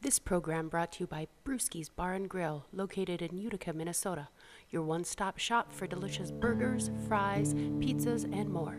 This program brought to you by Brewski's Bar and Grill, located in Utica, Minnesota. Your one-stop shop for delicious burgers, fries, pizzas, and more.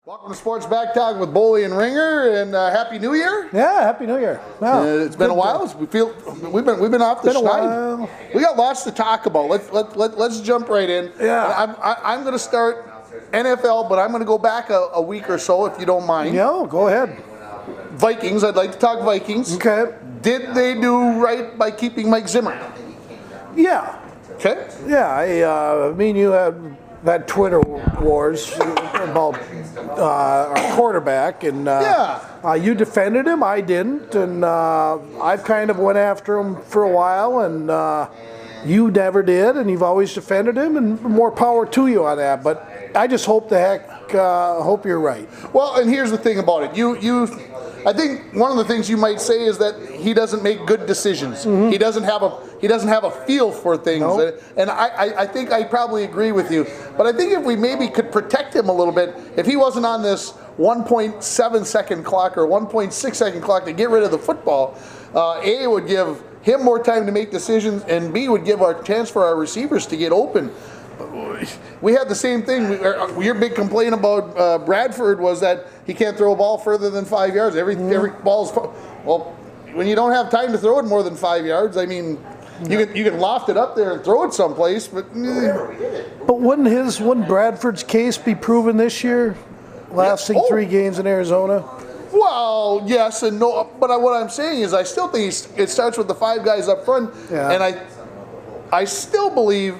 Welcome to Sports Back Talk with Boley and Ringer, and Happy New Year. Yeah, Happy New Year. Wow, it's been a while. We've been off the schneid. We got lots to talk about. Let's jump right in. Yeah. I'm going to start NFL, but I'm going to go back a week or so if you don't mind. Yeah, go ahead. Vikings. I'd like to talk Vikings. Okay. Did they do right by keeping Mike Zimmer? Yeah. Okay. Yeah. Me and you had that Twitter wars about our quarterback, and you defended him, I didn't, and I've kind of went after him for a while, and you never did, and you've always defended him, and more power to you on that. But I just hope hope you're right. Well, and here's the thing about it. I think one of the things you might say is that he doesn't make good decisions. Mm-hmm. He doesn't have a feel for things. Nope. And I think I probably agree with you. But I think if we maybe could protect him a little bit, if he wasn't on this 1.7 second clock or 1.6 second clock to get rid of the football, A, it would give him more time to make decisions, and B, would give our chance for our receivers to get open. We had the same thing. Your big complaint about Bradford was that he can't throw a ball further than 5 yards. Every ball's well. When you don't have time to throw it more than 5 yards, I mean, you can loft it up there and throw it someplace. But wouldn't Bradford's case be proven this year? Lasting 3 games in Arizona. Well, yes and no. But what I'm saying is, I still think it starts with the 5 guys up front, and I still believe,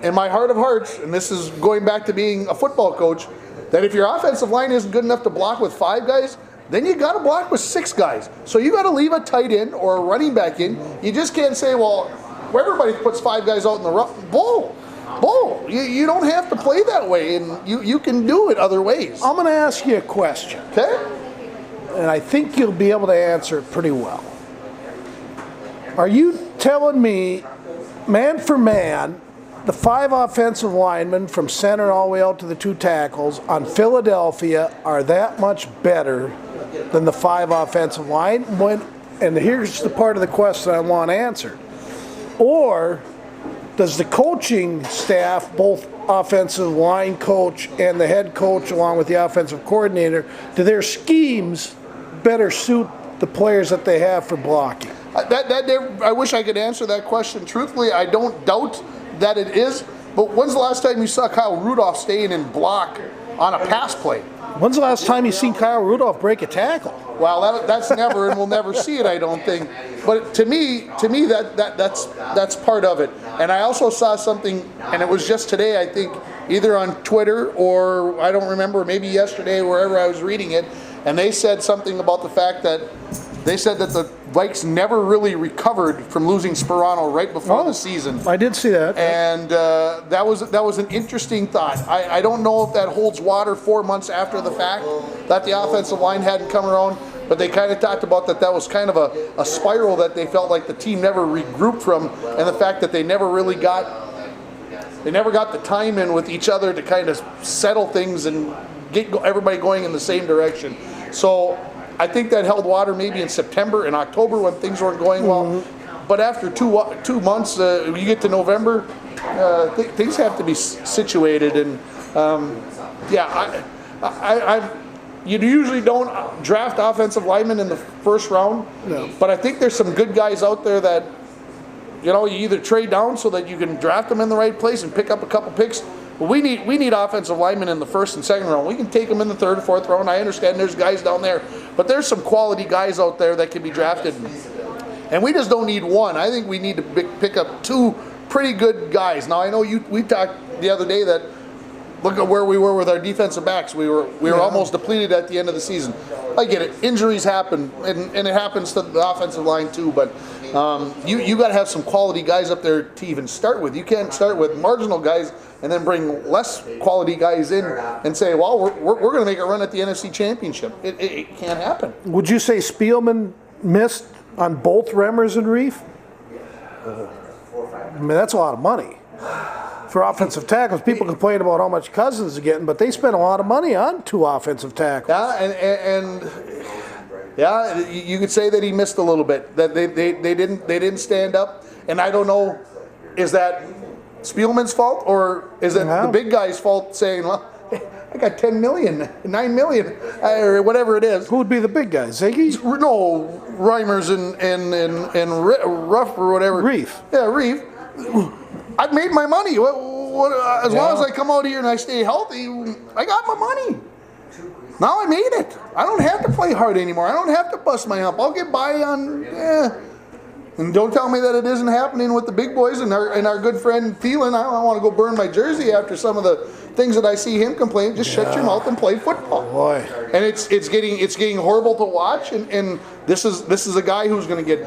in my heart of hearts, and this is going back to being a football coach, that if your offensive line isn't good enough to block with 5 guys, then you got to block with 6 guys. So you got to leave a tight end or a running back in. You just can't say, well, everybody puts 5 guys out in the rough. Bull. You don't have to play that way, and you can do it other ways. I'm going to ask you a question. Okay. And I think you'll be able to answer it pretty well. Are you telling me, man for man, the 5 offensive linemen from center all the way out to the 2 tackles on Philadelphia are that much better than the 5 offensive linemen? And here's the part of the question I want answered. Or does the coaching staff, both offensive line coach and the head coach along with the offensive coordinator, do their schemes better suit the players that they have for blocking? I wish I could answer that question truthfully. I don't doubt that it is, but when's the last time you saw Kyle Rudolph staying in block on a pass play? When's the last time you seen Kyle Rudolph break a tackle? Well, that's never, and we'll never see it, I don't think. But to me, that's part of it. And I also saw something, and it was just today, I think, either on Twitter or I don't remember, maybe yesterday, wherever I was reading it, and they said something about the fact that they said that the Vikes never really recovered from losing Sperano right before the season. I did see that. And that was an interesting thought. I don't know if that holds water 4 months after the fact, that the offensive line hadn't come around, but they kind of talked about that was kind of a spiral that they felt like the team never regrouped from, and the fact that they never got the time in with each other to kind of settle things and get everybody going in the same direction. So I think that held water maybe in September and October when things weren't going well. Mm-hmm. But after 2 months, you get to November, things have to be situated. And you usually don't draft offensive linemen in the first round. No. But I think there's some good guys out there that, you either trade down so that you can draft them in the right place and pick up a couple picks. We need offensive linemen in the first and second round. We can take them in the third or fourth round. I understand there's guys down there, but there's some quality guys out there that can be drafted, and we just don't need one. I think we need to pick up 2 pretty good guys. Now I know we talked the other day that look at where we were with our defensive backs. We were almost depleted at the end of the season. I get it. Injuries happen, and it happens to the offensive line too. But you got to have some quality guys up there to even start with. You can't start with marginal guys and then bring less quality guys in and say, well, we're going to make a run at the NFC Championship. It can't happen. Would you say Spielman missed on both Remmers and Reif? I mean, that's a lot of money for offensive tackles. People complain about how much Cousins is getting, but they spend a lot of money on 2 offensive tackles. Yeah, and yeah, you could say that he missed a little bit. That they didn't stand up, and I don't know, is that Spielman's fault or is it the big guy's fault saying, well, I got 10 million, 9 million, or whatever it is. Who would be the big guy? Ziggy? No, Reimers and Ruff or whatever. Reef. Yeah, Reef. I've made my money. As long as I come out here and I stay healthy, I got my money. Now I made it. I don't have to play hard anymore. I don't have to bust my hump. I'll get by on, And don't tell me that it isn't happening with the big boys and our good friend Thielen. I don't want to go burn my jersey after some of the things that I see him complain. Just shut your mouth and play football. Boy. And it's getting horrible to watch. And this is a guy who's going to get.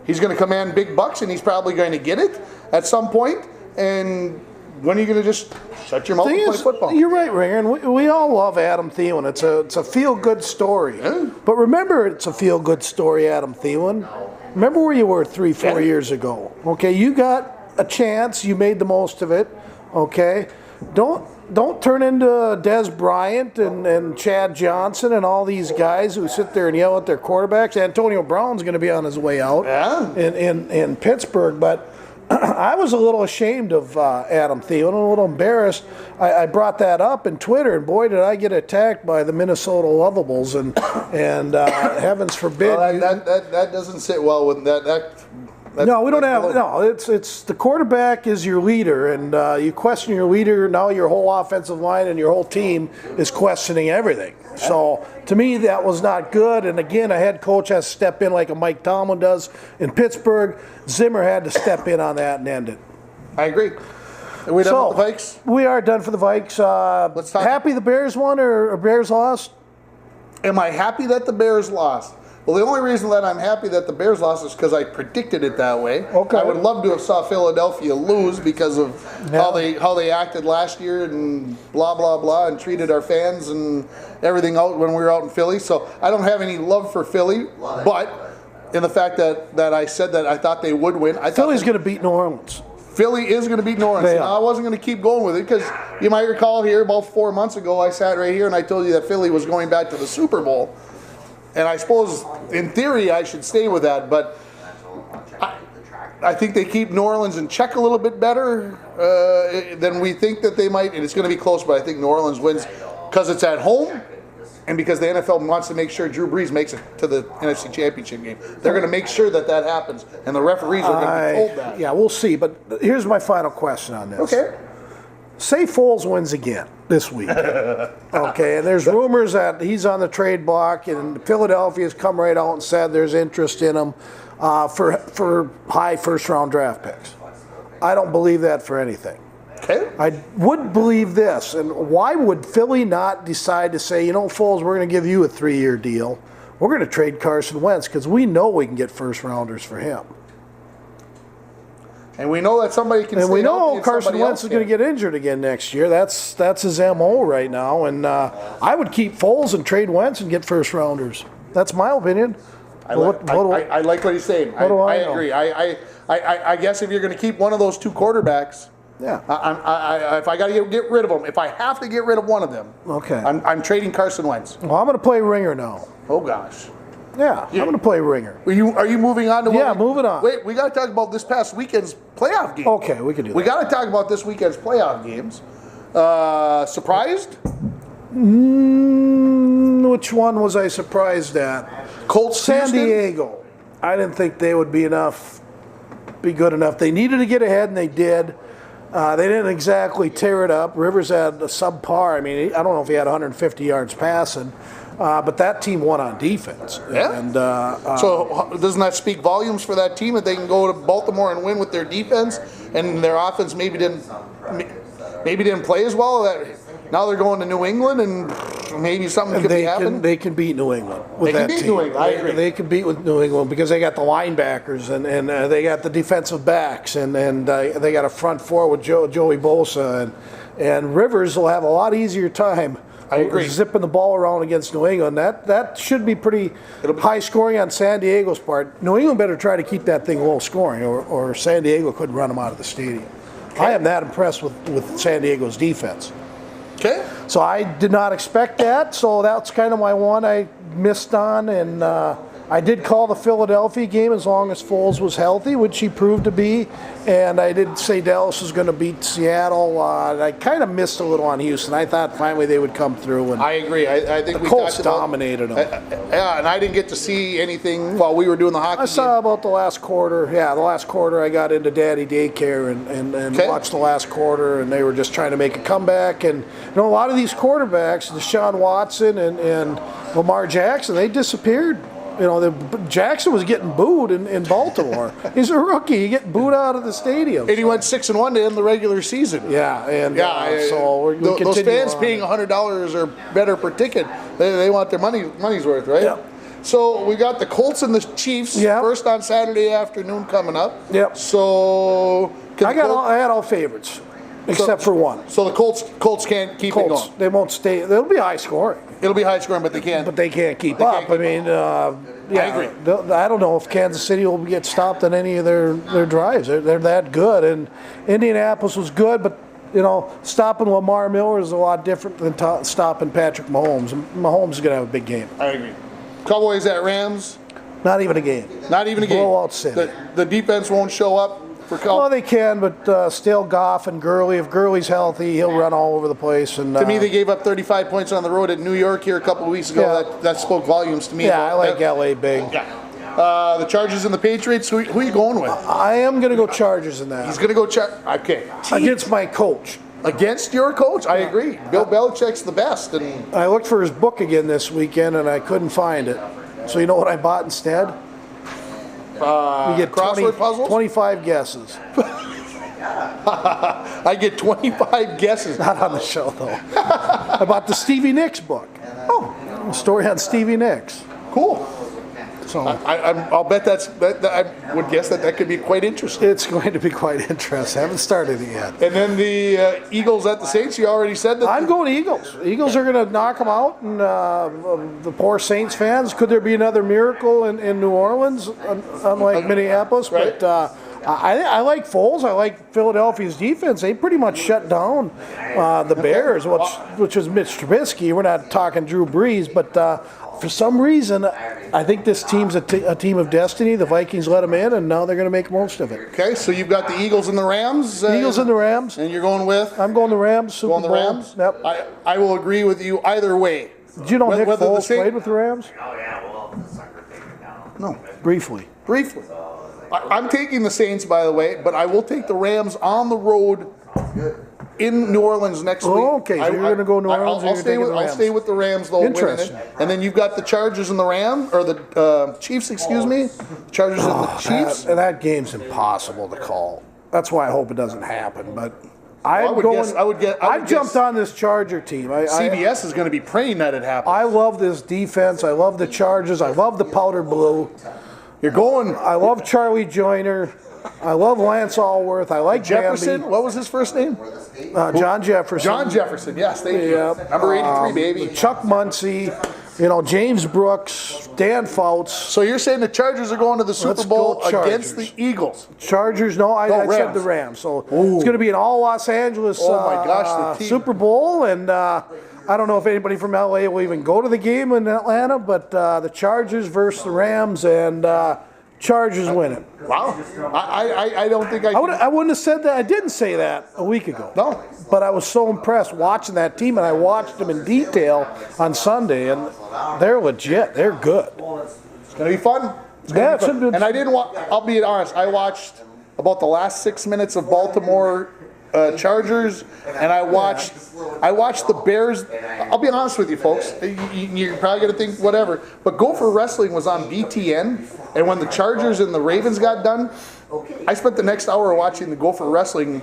He's going to command big bucks, and he's probably going to get it at some point. And when are you going to just shut your mouth and play football? You're right, Ringer, and we all love Adam Thielen. It's a feel-good story. Yeah. But remember, it's a feel-good story, Adam Thielen. Remember where you were 3-4 years ago. Okay, you got a chance. You made the most of it. Okay, don't turn into Des Bryant and Chad Johnson and all these guys who sit there and yell at their quarterbacks. Antonio Brown's going to be on his way out in Pittsburgh, but I was a little ashamed of Adam Thielen, a little embarrassed. I brought that up in Twitter, and boy, did I get attacked by the Minnesota Lovables, and heavens forbid. Well, that doesn't sit well with that. No, we don't have. No, it's the quarterback is your leader, and you question your leader. Now your whole offensive line and your whole team is questioning everything. So to me, that was not good. And again, a head coach has to step in like a Mike Tomlin does in Pittsburgh. Zimmer had to step in on that and end it. I agree. Are we done with the Vikes? We are done for the Vikes. Let's talk. Happy the Bears won or Bears lost? Am I happy that the Bears lost? Well, the only reason that I'm happy that the Bears lost is because I predicted it that way. Okay. I would love to have saw Philadelphia lose because of how they acted last year and blah blah blah and treated our fans and everything out when we were out in Philly. So I don't have any love for Philly, but in the fact that I said that I thought they would win, Philly's going to beat New Orleans. Philly is going to beat New Orleans. Now, I wasn't going to keep going with it because you might recall here about 4 months ago I sat right here and I told you that Philly was going back to the Super Bowl. And I suppose, in theory, I should stay with that, but I think they keep New Orleans in check a little bit better than we think that they might. And it's going to be close, but I think New Orleans wins because it's at home and because the NFL wants to make sure Drew Brees makes it to the NFC Championship game. They're going to make sure that happens, and the referees are going to be told that. Yeah, we'll see. But here's my final question on this. Okay. Say Foles wins again this week. Okay, and there's rumors that he's on the trade block, and Philadelphia's come right out and said there's interest in him for high first-round draft picks. I don't believe that for anything. Okay. I would believe this, and why would Philly not decide to say, you know, Foles, we're going to give you a 3-year deal. We're going to trade Carson Wentz because we know we can get first-rounders for him. And we know that somebody can. And we know Carson Wentz is going to get injured again next year. That's his MO right now. And I would keep Foles and trade Wentz and get first rounders. That's my opinion. I like what he's saying. I agree. I guess if you're going to keep one of those 2 quarterbacks, yeah. If I got to get rid of them, if I have to get rid of one of them, okay, I'm trading Carson Wentz. Well, I'm going to play ringer now. Oh gosh. Yeah, I'm going to play ringer. Are you moving on to? Yeah, moving on. Wait, we got to talk about this past weekend's playoff game. Okay, we can do that. We got to talk about this weekend's playoff games. Surprised? Which one was I surprised at? Colts, San Houston? Diego. I didn't think they would be good enough. They needed to get ahead, and they did. They didn't exactly tear it up. Rivers had a subpar. I mean, I don't know if he had 150 yards passing. But that team won on defense. Yeah. And, so doesn't that speak volumes for that team that they can go to Baltimore and win with their defense and their offense maybe didn't play as well? That now they're going to New England and maybe something could be happening. They can beat New England with that team. They can beat New England. I agree. They can beat with New England because they got the linebackers and they got the defensive backs and they got a front four with Joey Bosa and Rivers will have a lot easier time I agree. zipping the ball around against New England. That should be pretty high scoring on San Diego's part. New England better try to keep that thing low scoring, or San Diego could run them out of the stadium. I am that impressed with San Diego's defense. Okay. So I did not expect that. So that's kind of my one I missed on, and I did call the Philadelphia game as long as Foles was healthy, which he proved to be. And I did say Dallas was going to beat Seattle. I kind of missed a little on Houston. I thought finally they would come through. And I agree. I think the we Colts talked about, dominated them. Yeah, and I didn't get to see anything while we were doing the hockey I saw about the last quarter. Yeah, the last quarter I got into daddy daycare and Okay. watched the last quarter, and they were just trying to make a comeback. And you know, a lot of these quarterbacks, Deshaun Watson and Lamar Jackson, they disappeared. You know, Jackson was getting booed in Baltimore. He's a rookie. You get booed out of the stadium. And he went 6-1 to end the regular season. Yeah, and Yeah, so we those continue fans on. paying $100 or better per ticket, they want their money's worth, right? Yep. So we got the Colts and the Chiefs Yep. first on Saturday afternoon coming up. Yep. So I had all favorites except for one. So the Colts can't keep it Colts. going. They won't stay. They'll be high scoring. It'll be high scoring, but they can't. But they can't keep They up. can't keep I mean, yeah, agree. I don't know if Kansas City will get stopped on any of their drives. They're that good. And Indianapolis was good, but you know, stopping Lamar Miller is a lot different than stopping Patrick Mahomes. Mahomes is going to have a big game. I agree. Cowboys at Rams, Not even a game. not even a game. Blowout city. The defense won't show up for Well, Cowboys. they can, but still Goff and Gurley. If Gurley's healthy, he'll run all over the place. And To me, they gave up 35 points on the road at New York here a couple of weeks ago. Yeah. That spoke volumes to me. yeah, I about like that. LA big. Yeah. The Chargers and the Patriots. Who are you going with? I am going to go Chargers in that He's going to go Okay. against my coach. Against your coach, I agree. Bill Belichick's the best, and I looked for his book again this weekend and I couldn't find it. So you know what I bought instead? You get crossword puzzles? 25 guesses. I get 25 guesses. Not on the show though. I bought the Stevie Nicks book. Oh, a story on Stevie Nicks. Cool. So I'll bet I would guess that could be quite interesting. it's going to be quite interesting. I haven't started it yet. And then the Eagles at the Saints. You already said that. I'm going Eagles. Eagles are going to knock them out, and the poor Saints fans. Could there be another miracle in New Orleans, unlike Minneapolis? Right. But I like Foles. I like Philadelphia's defense. They pretty much shut down the Bears, which is Mitch Trubisky. We're not talking Drew Brees, but for some reason, I think this team's a team of destiny. The Vikings let them in, and now they're going to make most of it. Okay, so you've got the Eagles and the Rams. Eagles and the Rams. And you're going with? I'm going the Rams. Super Going the Bowl. Rams? Yep. I will agree with you either way. Did you know Nick Whether the Foles Saints- played with the Rams? No. Briefly. Briefly. I'm taking the Saints, by the way, but I will take the Rams on the road in New Orleans next week. Okay, so you're gonna go New Orleans and I'll you're stay taking with the I'll Rams. stay with the Rams though. winning it. Interesting. And then you've got the Chargers and the Rams, or the Chiefs, excuse me. Chargers and the Chiefs. That game's impossible to call. That's why I hope it doesn't happen. But I would guess- I would guess- I've jumped on this Charger team. CBS is going to be praying that it happens. I love this defense. I love the Chargers. I love the powder blue. You're going I love Charlie Joyner. I love Lance Allworth. I like Jefferson. Bambi. What was his first name? John Jefferson. John Jefferson. Yes, thank you. Yep. Number 83, baby. Chuck Muncie. James Brooks. Dan Fouts. So you're saying the Chargers are going to the Super Let's Bowl go Chargers. against the Eagles? Chargers, no, I said Rams. the Rams. So it's going to be an all Los Angeles Oh my gosh, the team. Super Bowl. And I don't know if anybody from LA will even go to the game in Atlanta, but the Chargers versus the Rams, and Chargers winning. Wow. I don't think I can. I wouldn't have said that. I didn't say that a week ago. No. But I was so impressed watching that team, and I watched them in detail on Sunday, and they're legit. They're good. It's going to be fun. It's gonna Yeah, be it fun. should be- And I didn't watch, I'll be honest, I watched about the last 6 minutes of Baltimore Chargers, and I watched the Bears. I'll be honest with you, folks. You're probably going to think whatever, but Gopher Wrestling was on BTN, and when the Chargers and the Ravens got done, I spent the next hour watching the Gopher Wrestling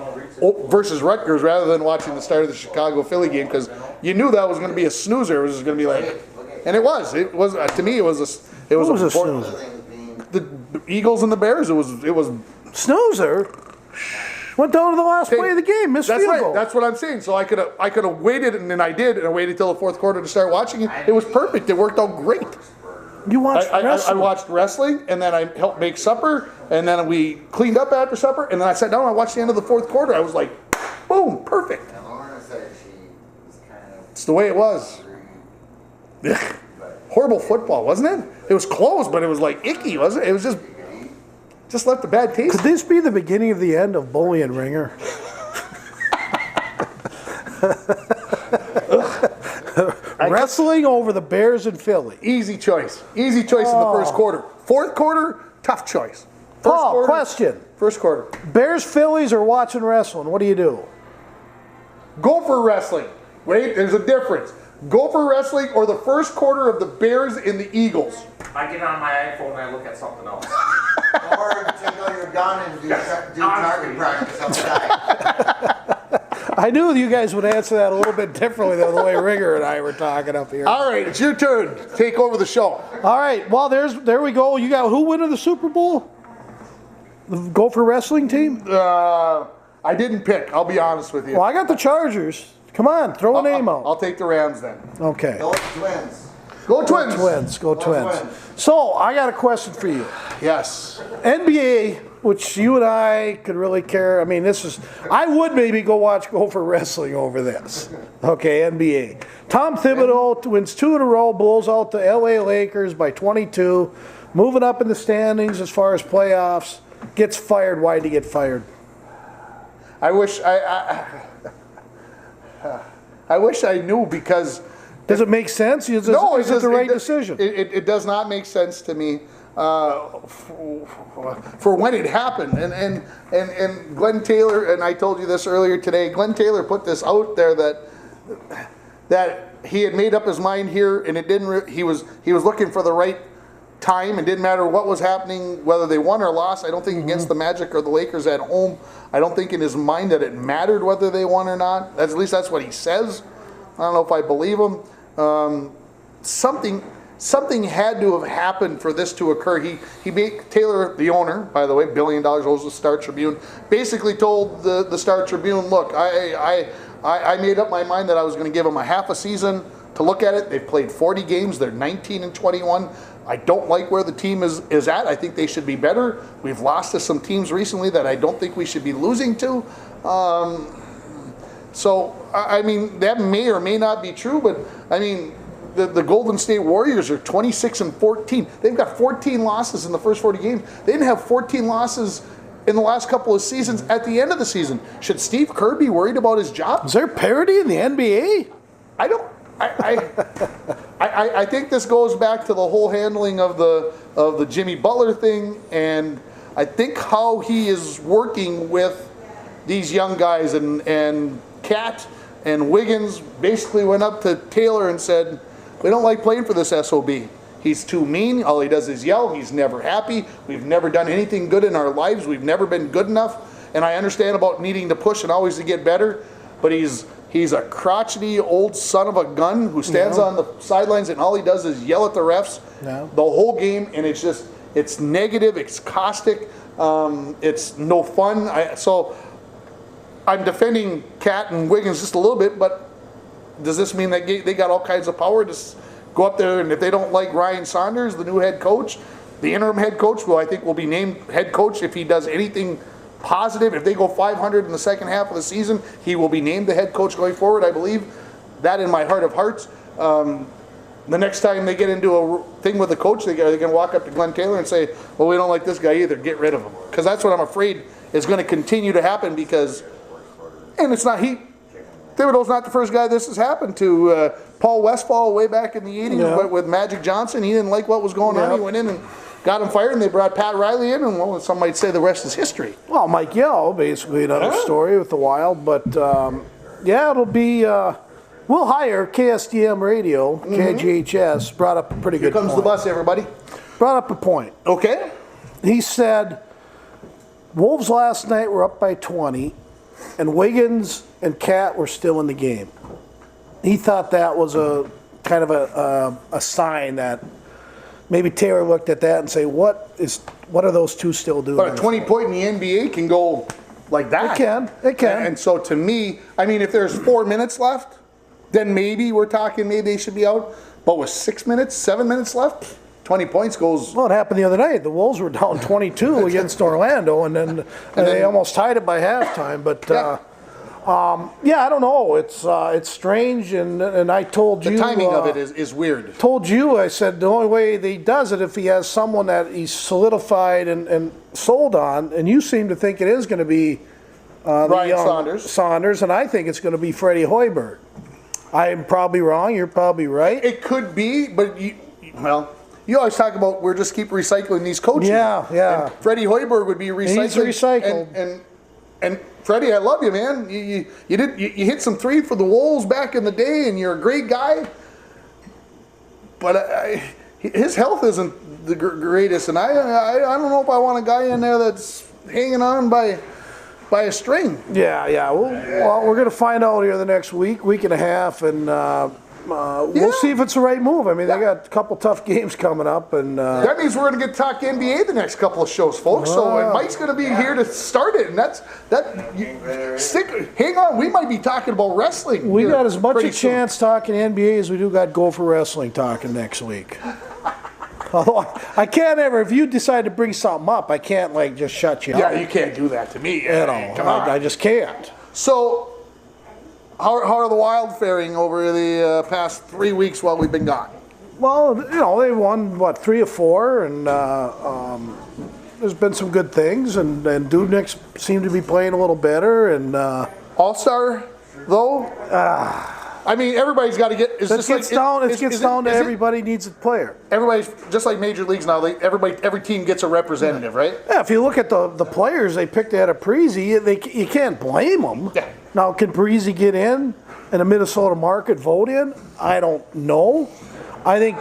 versus Rutgers rather than watching the start of the Chicago-Philly game, because you knew that was going to be a snoozer. It was going to be like, and it was. It was to me. It was a. It was What was a snoozer. The Eagles and the Bears. It was. Snoozer? Went down to the last play of the game, missed That's field right. goal. That's what I'm saying. So I could have waited, and then I did, and I waited till the fourth quarter to start watching it. It was perfect. It worked out great. You watched I wrestling. watched wrestling, and then I helped make supper, and then we cleaned up after supper, and then I sat down and I watched the end of the fourth quarter. I was like, boom, perfect. Lorna said she was kind of It's the way it was. Ugh. Horrible football, wasn't it? It was close, but it was like icky, wasn't it? It was just left a bad taste. Could this be the beginning of the end of Bully and Ringer? Wrestling over the Bears in Philly. Easy choice. Easy choice in the first quarter. Fourth quarter, tough choice. First Paul, quarter, question. First quarter. Bears Phillies or watching wrestling? What do you do? Go for wrestling. Wait, there's a difference. Go for wrestling or the first quarter of the Bears and the Eagles. I get on my iPhone and I look at something else. or take out your gun and do target practice outside. I knew you guys would answer that a little bit differently than the way Ringer and I were talking up here. All right, it's your turn. Take over the show. All right, well, there we go. You got who winning the Super Bowl? The Gopher wrestling team? I didn't pick. I'll be honest with you. Well, I got the Chargers. Come on, throw a name out. I'll take the Rams then. Okay. Go Twins. Go Twins. Go Twins. So, I got a question for you. Yes. NBA, which you and I could really care. I mean, I would maybe go for wrestling over this. Okay, NBA. Tom Thibodeau wins 2 in a row, blows out the LA Lakers by 22, moving up in the standings as far as playoffs, gets fired. Why did he get fired? I wish I knew because. Does it make sense? Is it the right decision? It does not make sense to me for when it happened. And Glenn Taylor, and I told you this earlier today, Glenn Taylor put this out there that he had made up his mind here, and it didn't. He was looking for the right time. It didn't matter what was happening, whether they won or lost. I don't think against the Magic or the Lakers at home. I don't think in his mind that it mattered whether they won or not. At least that's what he says. I don't know if I believe him. Something had to have happened for this to occur. He made Taylor, the owner, by the way, $1 billion owes the Star Tribune, basically told the Star Tribune, look, I made up my mind that I was going to give them a half a season to look at it. They've played 40 games. They're 19-21. I don't like where the team is at. I think they should be better. We've lost to some teams recently that I don't think we should be losing to. So, I mean, that may or may not be true, but, I mean, the Golden State Warriors are 26-14. They've got 14 losses in the first 40 games. They didn't have 14 losses in the last couple of seasons at the end of the season. Should Steve Kerr be worried about his job? Is there parity in the NBA? I don't. I think this goes back to the whole handling of the Jimmy Butler thing, and I think how he is working with these young guys, and Cat and Wiggins basically went up to Taylor and said, we don't like playing for this SOB. He's too mean. All he does is yell. He's never happy. We've never done anything good in our lives. We've never been good enough. And I understand about needing to push and always to get better, but he's a crotchety old son of a gun who stands on the sidelines and all he does is yell at the refs the whole game, and it's negative, it's caustic, it's no fun. So I'm defending Cat and Wiggins just a little bit, but does this mean that they got all kinds of power to go up there, and if they don't like Ryan Saunders, the new head coach, the interim head coach, who I think will be named head coach if he does anything positive, if they go 500 in the second half of the season, he will be named the head coach going forward, I believe. That in my heart of hearts. The next time they get into a thing with the coach, they're going to walk up to Glenn Taylor and say, well, we don't like this guy either, get rid of him. Because that's what I'm afraid is going to continue to happen because, and it's not Thibodeau's not the first guy this has happened to. Paul Westphal way back in the 80s with Magic Johnson, he didn't like what was going on. He went in and got him fired, and they brought Pat Riley in, and well, some might say the rest is history. Well, Mike Yell, basically another story with the Wild, but it'll be. We'll hire KSDM Radio, KGHS. Brought up a pretty good point. Here comes the bus, everybody. Brought up a point. Okay. He said, Wolves last night were up by 20, and Wiggins and Cat were still in the game. He thought that was a kind of a sign that maybe Taylor looked at that and say, what are those two still doing? But a 20 point in the NBA can go like that. It can. And so to me, I mean, if there's 4 minutes left, then maybe we're talking maybe they should be out. But with 6 minutes, 7 minutes left, 20 points goes. Well, it happened the other night. The Wolves were down 22 against Orlando, and then they almost tied it by halftime. But yeah, I don't know. It's strange, and I told you The timing of it is weird. Told you, I said the only way he does it if he has someone that he's solidified and sold on, and you seem to think it is going to be Ryan Saunders, and I think it's going to be Freddie Hoiberg. I'm probably wrong. You're probably right. It could be, but you always talk about we're just keep recycling these coaches. Yeah. And Freddie Hoiberg would be recycled. He's recycled. And Freddie, I love you, man. You hit some three for the Wolves back in the day, and you're a great guy. But his health isn't the greatest, and I don't know if I want a guy in there that's hanging on by a string. Yeah. Well, we're going to find out here the next week and a half, and we'll see if it's the right move. I mean, they got a couple tough games coming up, and that means we're going to get to talk NBA the next couple of shows, folks. So Mike's going to be here to start it, and hang on. We might be talking about wrestling. We got as much a chance talking NBA as we do got Go for Wrestling talking next week. Although I can't ever, if you decide to bring something up, I can't just shut you up. Yeah, you can't do that to me. Come on. I just can't. So, how are the Wild faring over the past 3 weeks while we've been gone? Well, they won, 3 of 4, and there's been some good things, and Dubnyk seemed to be playing a little better, and All-Star, though? I mean, everybody's got to get. It gets down to everybody needs a player. Everybody's just like major leagues now. Every team gets a representative, right? Yeah. If you look at the players they picked out of Parise, you can't blame them. Yeah. Now, can Parise get in and the Minnesota market vote in? I don't know. I think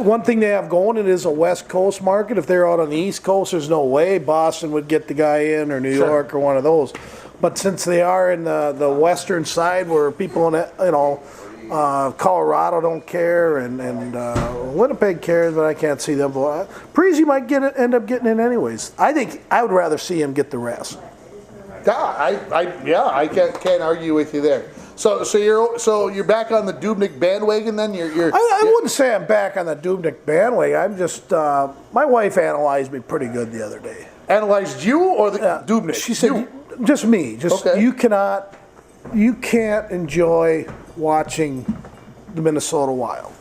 one thing they have going, it is a West Coast market. If they're out on the East Coast, there's no way Boston would get the guy in, or New York, or one of those. But since they are in the western side, where people in Colorado don't care, and Winnipeg cares, but I can't see them. Parise might end up getting in anyways. I think I would rather see him get the rest. I can't argue with you there. So you're back on the Dubnyk bandwagon then? I wouldn't say I'm back on the Dubnyk bandwagon. I'm just my wife analyzed me pretty good the other day. Analyzed you or the Dubnyk? She said just me. Okay. You can't enjoy watching the Minnesota Wild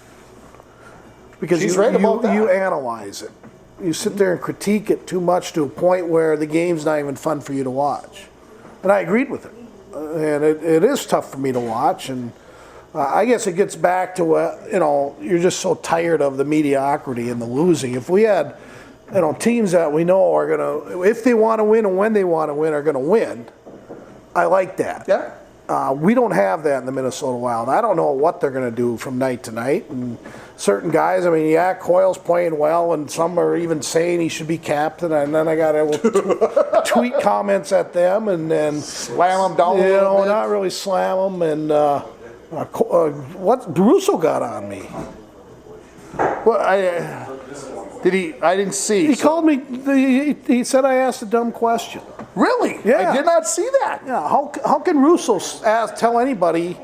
because she's right about that. You analyze it. You sit there and critique it too much to a point where the game's not even fun for you to watch. And I agreed with it. And it is tough for me to watch. And I guess it gets back to you're just so tired of the mediocrity and the losing. If we had teams that we know are gonna, if they want to win and when they want to win, are gonna win, I like that. Yeah. We don't have that in the Minnesota Wild. I don't know what they're going to do from night to night. And certain guys, Coyle's playing well, and some are even saying he should be captain. And then I got to tweet comments at them, and then slam them down a little bit. Not really slam them. And what Russo got on me? Well, I didn't see. He called me. He said I asked a dumb question. Really? Yeah. I did not see that. Yeah. How can Russo tell anybody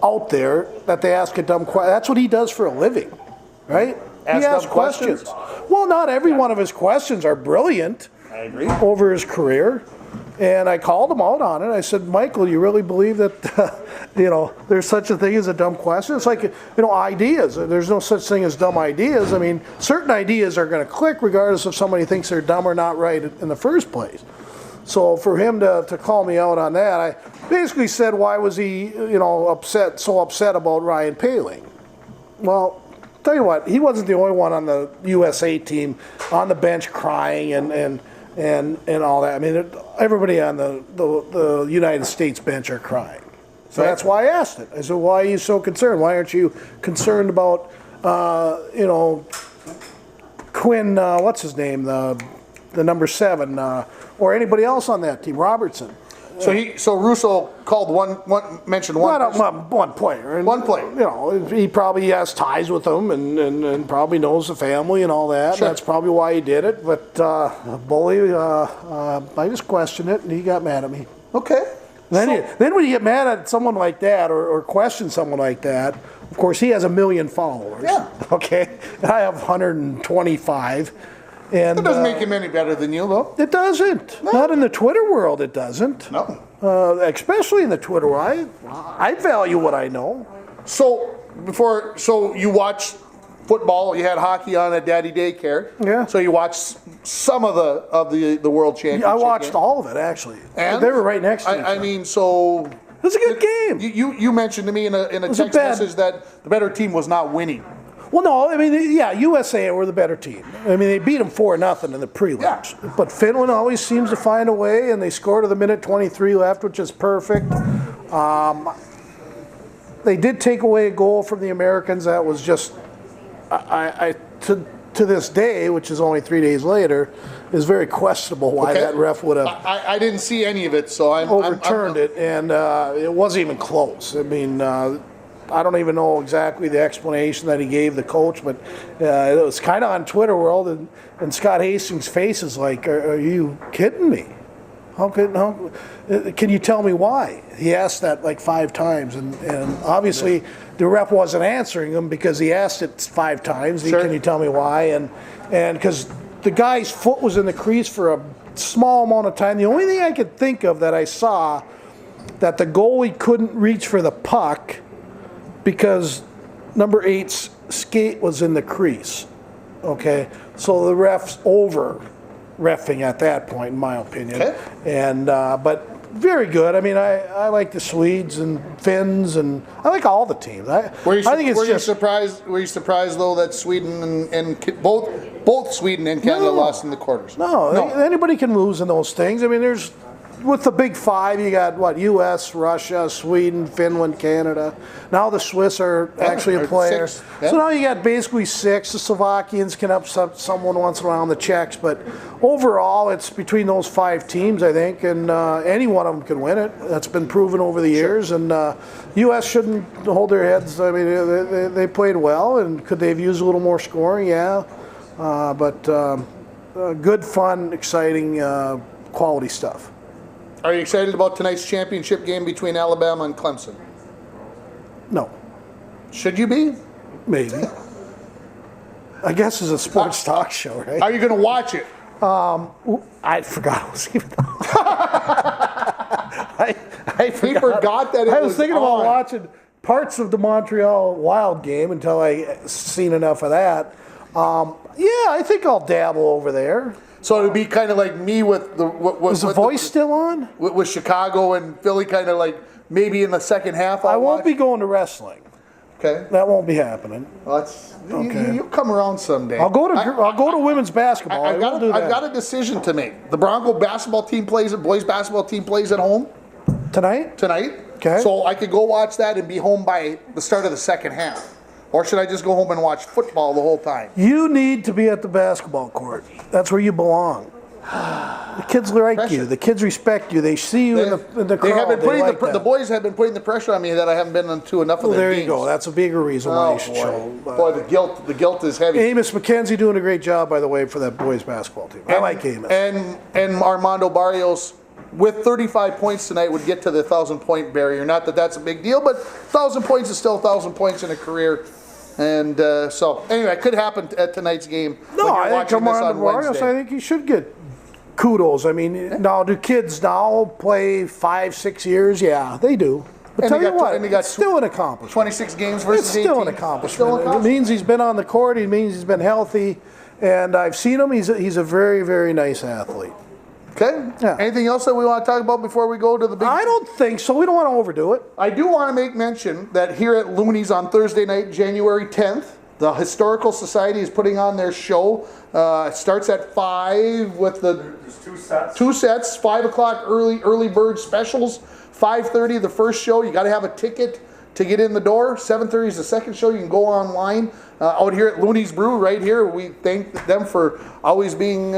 out there that they ask a dumb question? That's what he does for a living, right? He asks questions. Well, not every one of his questions are brilliant. I agree. Over his career. And I called him out on it. I said, Michael, you really believe that, there's such a thing as a dumb question? It's like, ideas. There's no such thing as dumb ideas. Certain ideas are going to click regardless if somebody thinks they're dumb or not right in the first place. So for him to call me out on that, I basically said, why was he, so upset about Ryan Poehling? Well, tell you what, he wasn't the only one on the USA team on the bench crying and all that. Everybody on the United States bench are crying. So that's why I asked it. I said, why are you so concerned? Why aren't you concerned about, Quinn, what's his name, the number 7, or anybody else on that team, Robertson? So Russo called mentioned one. One player. And, One player. You know, he probably has ties with them and probably knows the family and all that. Sure. That's probably why he did it. But Bully, I just questioned it, and he got mad at me. Okay. Then when you get mad at someone like that or question someone like that, of course he has 1 million followers. Yeah. Okay. I have 125. And That doesn't make him any better than you, though. it doesn't. Not in the Twitter world, it doesn't. No. Especially in the Twitter world. I value what I know. So you watched football. You had hockey on at Daddy Daycare. Yeah. So you watched some of the World Championship. I watched game. all of it, actually. And they were right next to each I other. mean, so It was a good game. you mentioned to me in a was text a bad- message that the better team was not winning. Well, no, I mean, yeah, USA were the better team. I mean, they beat them 4-0 in the prelims. Yeah. But Finland always seems to find a way, and they scored at the minute 23 left, which is perfect. They did take away a goal from the Americans. That was just, to this day, which is only 3 days later, is very questionable why Okay. that ref would have I didn't see any of it, so I'm overturned it, and it wasn't even close. I mean, I don't even know exactly the explanation that he gave the coach, but it was kind of on Twitter world, and Scott Hastings' face is like, "Are you kidding me? Can you tell me why?" He asked that like 5 times, and obviously the ref wasn't answering him because he asked it 5 times. Sure. Can you tell me why? And because the guy's foot was in the crease for a small amount of time. The only thing I could think of that I saw that the goalie couldn't reach for the puck because number 8's skate was in the crease. Okay, so the ref's over reffing at that point, in my opinion. Okay. And but very good. I mean, I like the Swedes and Finns, and I like all the teams. I think it's just surprised? Were you surprised though that Sweden and both Sweden and Canada lost in the quarters? No, anybody can lose in those things. I mean, there's with the big 5, you got what? U.S., Russia, Sweden, Finland, Canada. Now the Swiss are actually a player. 6, yeah. So now you got basically 6. The Slovakians can upset someone once in a while in the Czechs, but overall it's between those 5 teams, I think, and any one of them can win it. That's been proven over the years, and U.S. shouldn't hold their heads. I mean, they played well, and could they have used a little more scoring? Yeah, but good, fun, exciting, quality stuff. Are you excited about tonight's championship game between Alabama and Clemson? No. Should you be? Maybe. I guess it's a sports talk show, right? Are you going to watch it? I forgot I was even. I He forgot that it I was was thinking about on. watching parts of the Montreal Wild game until I seen enough of that. Yeah, I think I'll dabble over there. So it would be kind of like me with the Is the voice still on? with Chicago and Philly, kind of like maybe in the second half. I won't be going to wrestling. Okay. That won't be happening. Well, that's, Okay. you'll come around someday. I'll go to women's basketball. I've will do that. I've got a decision to make. The Bronco basketball team boys basketball team plays at home Tonight? tonight. Okay. So I could go watch that and be home by the start of the second half. Or should I just go home and watch football the whole time? You need to be at the basketball court. That's where you belong. The kids like Pressure. you. The kids respect you. They see you in the They crowd. have been putting like the that. boys have been putting the pressure on me that I haven't been to enough of Well, their there games. you go. That's a bigger reason why Oh you should boy. show. Boy, the guilt is heavy. Amos McKenzie doing a great job, by the way, for that boys basketball team. I like Amos. And Armando Barrios with 35 points tonight would get to the 1,000-point barrier. Not that that's a big deal, but 1,000 points is still 1,000 points in a career. And so anyway, it could happen at tonight's game. No, when you're I think watching this Armando on Barrios, Wednesday. I think he should get kudos. I mean, now do kids now play 5-6 years? Yeah, they do. But And tell he you got- what, and he got it's still an accomplishment. 26 games versus It's still 18. an accomplishment. It's still an It accomplishment. means he's been on the court. It means he's been healthy. And I've seen him. He's a very, very nice athlete. Okay. Yeah. Anything else that we want to talk about before we go to the big? I don't think so. We don't want to overdo it. I do want to make mention that here at Looney's on Thursday night, January 10th, the Historical Society is putting on their show. It starts at 5 with the There's 2 sets. 2 sets, 5 o'clock early bird specials, 5:30 the first show. You got to have a ticket to get in the door. 7:30 is the second show. You can go online. Out here at Looney's Brew right here, we thank them for always being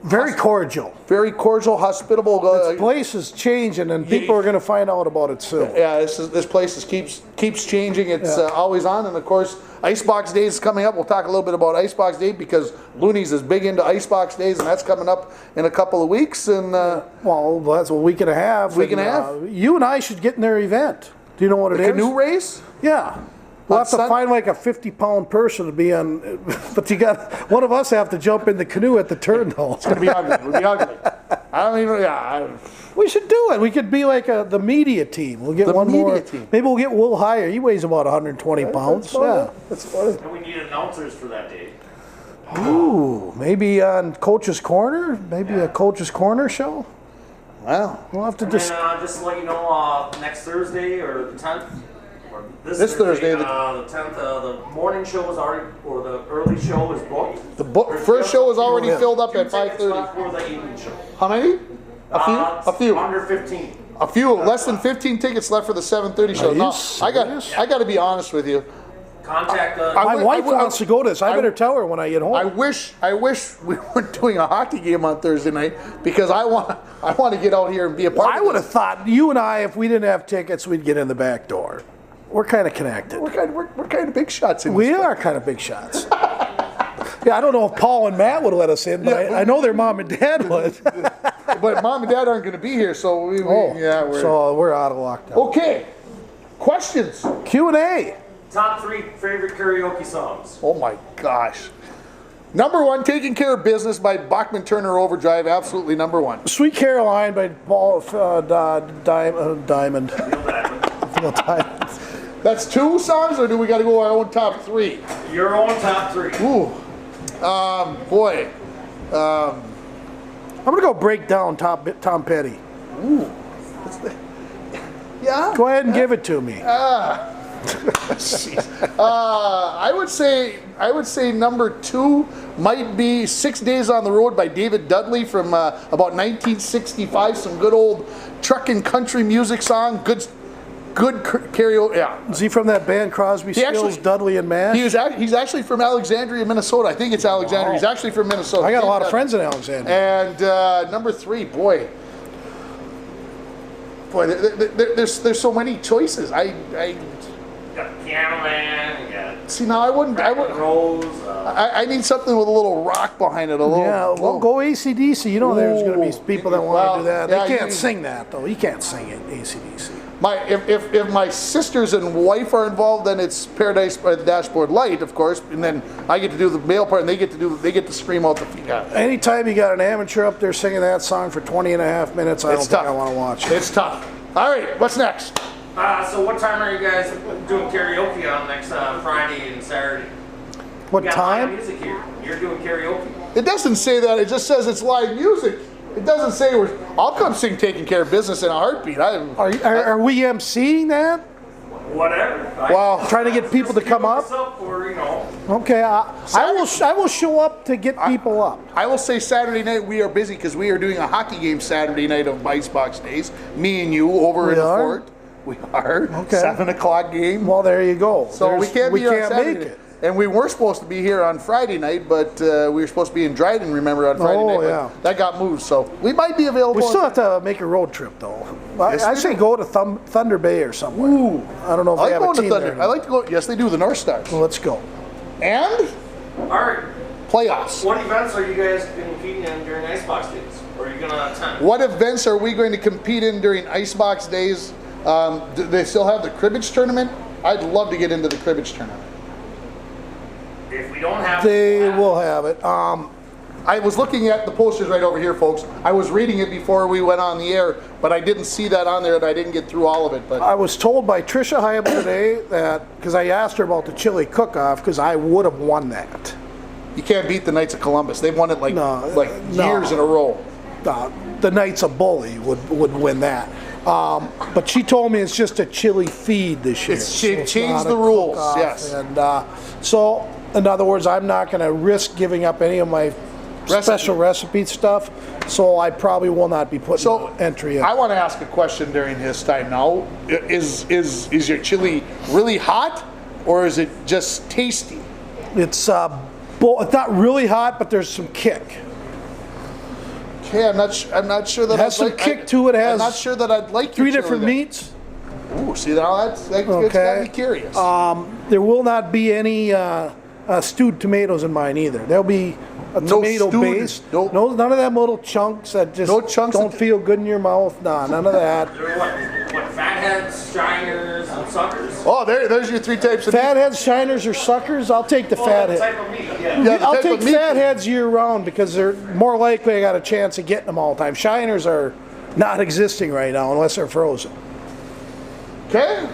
Very cordial. very cordial, hospitable. This place is changing, and people are going to find out about it soon. Yeah, this place keeps changing. It's always on, and of course, Icebox Days is coming up. We'll talk a little bit about Icebox Day because Looney's is big into Icebox Days, and that's coming up in a couple of weeks. And Well, that's a week and a half. Week and a half? You and I should get in their event. Do you know what it is? canoe race. Yeah. We'll On have to Sun- find like a 50-pound person to be on, but you got one of us have to jump in the canoe at the turn though. It's gonna be ugly. It'll be ugly. I don't even. Yeah. We should do it. We could be like the media team. We'll get The one more. media team. Maybe we'll get Will Hire. He weighs about 120 pounds. Yeah. That's funny. And we need announcers for that day. Ooh, maybe on Coach's Corner. Maybe a Coach's Corner show. Wow. We'll have to And just. then just to let you know, next Thursday or the 10th, or This Thursday, the 10th, the morning show is already, or the early show is booked. The first show is already filled up at 2 tickets 5:30. left for the evening show. How many? A few. Under 15. A few. Less than 15 tickets left for the 7:30 show. Are you No, serious? I got to be honest with you. Contact the. My I wife would- wants to go to this. I I- better tell her when I get home. I wish we weren't doing a hockey game on Thursday night because I want to get out here and be a part I of would this. have thought you and I, if we didn't have tickets, we'd get in the back door. We're kind of connected. We're kind of big shots in We this. are kind of big shots. Yeah, I don't know if Paul and Matt would let us in, but I know their mom and dad would. But mom and dad aren't going to be here, so we're so we're out of lockdown. okay. Questions? Q&A. Top 3 favorite karaoke songs. Oh my gosh. Number 1, Taking Care of Business by Bachman Turner Overdrive. Absolutely number 1. Sweet Caroline by Paul Diamond. Neil Diamond. Neil Diamond. That's 2 songs, or do we got to go our own top 3? Your own top 3. Ooh. Boy. I'm going to go break down Tom Petty. Yeah? Go ahead and give it to me. I would say number 2 might be 6 Days on the Road by David Dudley from about 1965. Some good old trucking country music song. Good karaoke. Yeah. Is he from that band Crosby, Stills, actually- Dudley, and Mash? He's actually from Alexandria, Minnesota. I think it's Alexandria. He's actually from Minnesota. I got a lot of friends in Alexandria. And number 3, boy, there's so many choices. You got Piano Man, you got See, now I wouldn't. Rose. I need something with a little rock behind it. A little. Yeah, well, go AC/DC. You know there's going to be people that want to Well, do that. yeah, They can't you- sing that, though. You can't sing it, AC/DC. If my sisters and wife are involved, then it's Paradise by the Dashboard Light, of course, and then I get to do the male part, and they get to scream out the. Yeah. Anytime you got an amateur up there singing that song for 20 and a half minutes, I don't It's think tough. I want to watch it. It's tough. All right, what's next? So what time are you guys doing karaoke on next Friday and Saturday? What We got live time? music here. You're doing karaoke. It doesn't say that. It just says it's live music. It doesn't say I'll come sing Taking Care of Business in a heartbeat. Are we emceeing that? Whatever. Well, Trying to get people to come up? Or, you know. Okay, I will show up to get people up. I will say Saturday night we are busy because we are doing a hockey game Saturday night of Icebox Days. Me and you over in the are? fort. We are. Okay. 7 o'clock game. Well, there you go. So we can't be on Saturday make night. it. And we were supposed to be here on Friday night, but we were supposed to be in Dryden, remember, on Friday night. But yeah. that got moved, so we might be available. We still have to make a road trip, though. Yes, I we say do. go to Thunder Bay or somewhere. Ooh. I don't know if I they like have a going to team Thunder. there. I like to go. Yes, they do. The North Stars. Well, let's go. And All right. playoffs. What events are you guys competing in during Icebox Days? Or are you going to attend? What events are we going to compete in during Icebox Days? Do they still have the cribbage tournament? I'd love to get into the cribbage tournament. If we don't have They will have it. I was looking at the posters right over here, folks. I was reading it before we went on the air, but I didn't see that on there, and I didn't get through all of it. But I was told by Tricia Heibel today that, because I asked her about the chili cook-off, because I would have won that. you can't beat the Knights of Columbus. They've won it like No. years in a row. The Knights of Bully would win that. But she told me it's just a chili feed this year. She it's changed not a the rules, cook-off. yes. And so, in other words, I'm not going to risk giving up any of my special recipe stuff, so I probably will not be putting So an entry in. I want to ask a question during his time now. Is your chili really hot, or is it just tasty? It's it's not really hot, but there's some kick. okay. I'm not sure that It has I'd some like, kick to it. It I'm has not sure that I'd like your 3 different chili meats. then. Ooh, see now that's it's got Okay. me curious. There will not be any stewed tomatoes in mine either. There'll be a No tomato stewed, base. nope. No, none of them little chunks that just No chunks don't that- feel good in your mouth. Nah, none of that. They're what fatheads, shiners, and suckers? Oh, there's your 3 types of meat. Fatheads, shiners, or suckers? I'll take the Well, that fathead. type of meat, yeah. Yeah, the I'll type take of meat. fatheads year round because they're more likely I got a chance of getting them all the time. Shiners are not existing right now unless they're frozen. Okay.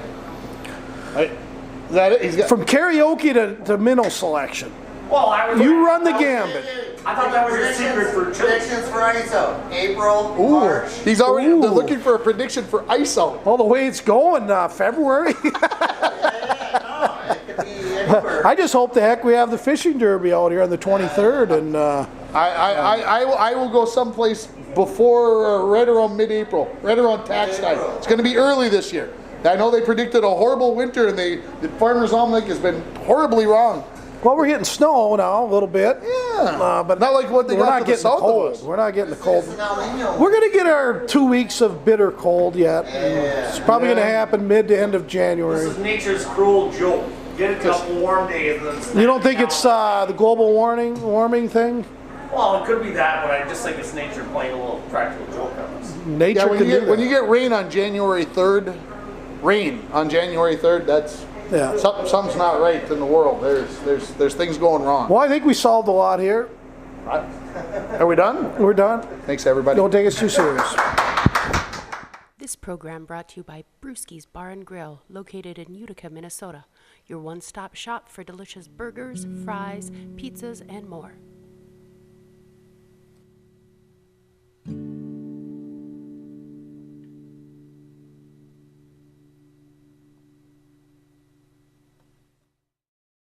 Is that it? He's got. From karaoke to minnow selection. Well, I was. You run the gambit. I thought that was your secret for chili. Predictions for ISO. April, Ooh, March. he's already. Ooh. They're looking for a prediction for ISO. All the way it's going, February. No, it could be anywhere. I just hope the heck we have the fishing derby out here on the 23rd, and I will go someplace before right around mid-April, right around tax time. It's going to be early this year. I know they predicted a horrible winter, and the Farmer's Almanac has been horribly wrong. well, we're getting snow now a little bit. Yeah, but not like what they we're got not to the getting the south of cold. us. We're not getting the cold. It's an El Nino. We're gonna get our 2 weeks of bitter cold yet. It's probably gonna happen mid to end of January. This is nature's cruel joke. Get it to a couple warm days and then snap You don't think it it's down. the global warming thing? Well, it could be that, but I just think it's nature playing a little practical joke on us. Nature Yeah, when can you do get that. when you get rain on January 3rd, that's Yeah. something's not right in the world. There's things going wrong. Well, I think we solved a lot here. Are we done? We're done. Thanks, everybody. Don't take us too serious. This program brought to you by Brewski's Bar and Grill, located in Utica, Minnesota. Your one-stop shop for delicious burgers, fries, pizzas, and more.